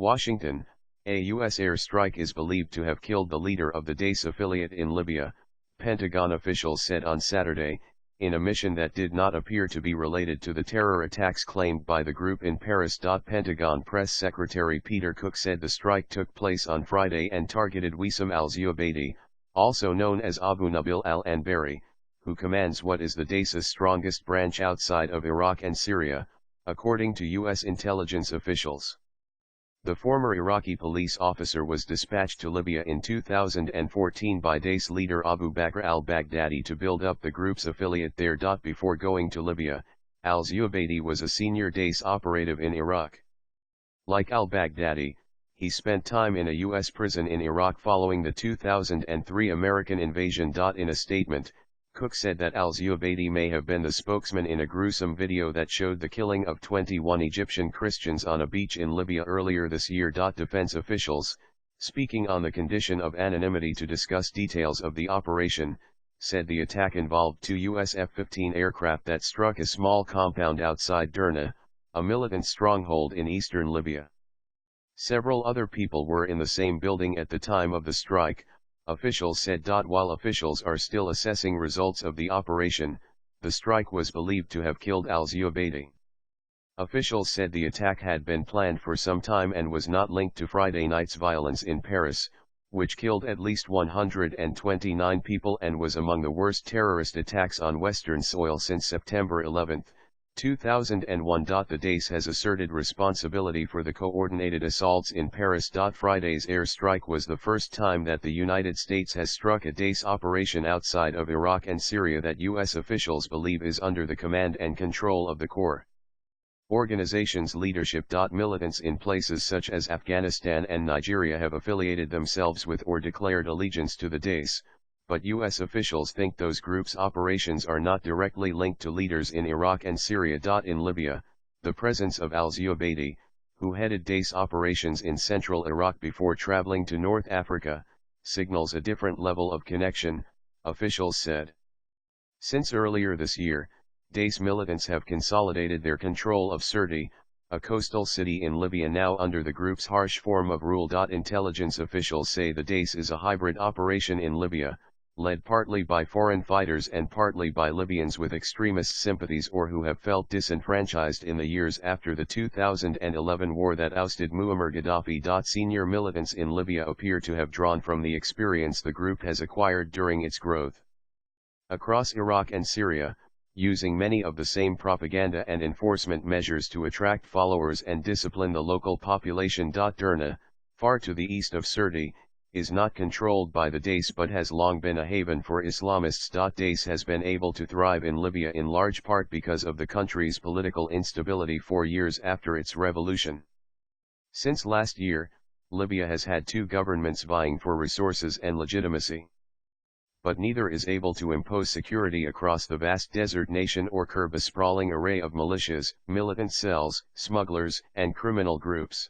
Washington, a U.S. airstrike is believed to have killed the leader of the Daesh affiliate in Libya, Pentagon officials said on Saturday, in a mission that did not appear to be related to the terror attacks claimed by the group in Paris. Pentagon Press Secretary Peter Cook said the strike took place on Friday and targeted Wissam Al Zubaidi, also known as Abu Nabeel Al Anbari, who commands what is the Daesh's strongest branch outside of Iraq and Syria, according to U.S. intelligence officials. The former Iraqi police officer was dispatched to Libya in 2014 by Daesh leader Abu Bakr al-Baghdadi to build up the group's affiliate there. Before going to Libya, al-Zubaidi was a senior Daesh operative in Iraq. Like al-Baghdadi, he spent time in a U.S. prison in Iraq following the 2003 American invasion. In a statement, Cook said that al-Zubaidi may have been the spokesman in a gruesome video that showed the killing of 21 Egyptian Christians on a beach in Libya earlier this year. Defense officials, speaking on the condition of anonymity to discuss details of the operation, said the attack involved two U.S. F-15 aircraft that struck a small compound outside Derna, a militant stronghold in eastern Libya. Several other people were in the same building at the time of the strike, officials said. While officials are still assessing results of the operation, the strike was believed to have killed al-Zubaidi. Officials said the attack had been planned for some time and was not linked to Friday night's violence in Paris, which killed at least 129 people and was among the worst terrorist attacks on Western soil since September 11, 2001. The Daesh has asserted responsibility for the coordinated assaults in Paris. Friday's airstrike was the first time that the United States has struck a Daesh operation outside of Iraq and Syria that U.S. officials believe is under the command and control of the core organization's leadership. Militants in places such as Afghanistan and Nigeria have affiliated themselves with or declared allegiance to the Daesh, but U.S. officials think those groups' operations are not directly linked to leaders in Iraq and Syria. In Libya, the presence of al-Zubaidi, who headed Daesh operations in central Iraq before traveling to North Africa, signals a different level of connection, officials said. Since earlier this year, Daesh militants have consolidated their control of Sirte, a coastal city in Libya now under the group's harsh form of rule. Intelligence officials say the Daesh is a hybrid operation in Libya, led partly by foreign fighters and partly by Libyans with extremist sympathies or who have felt disenfranchised in the years after the 2011 war that ousted Muammar Gaddafi. Senior militants in Libya appear to have drawn from the experience the group has acquired during its growth across Iraq and Syria, using many of the same propaganda and enforcement measures to attract followers and discipline the local population. Derna, far to the east of Sirte, is not controlled by the Daesh but has long been a haven for Islamists. Daesh has been able to thrive in Libya in large part because of the country's political instability 4 years after its revolution. Since last year, Libya has had two governments vying for resources and legitimacy. But neither is able to impose security across the vast desert nation or curb a sprawling array of militias, militant cells, smugglers, and criminal groups.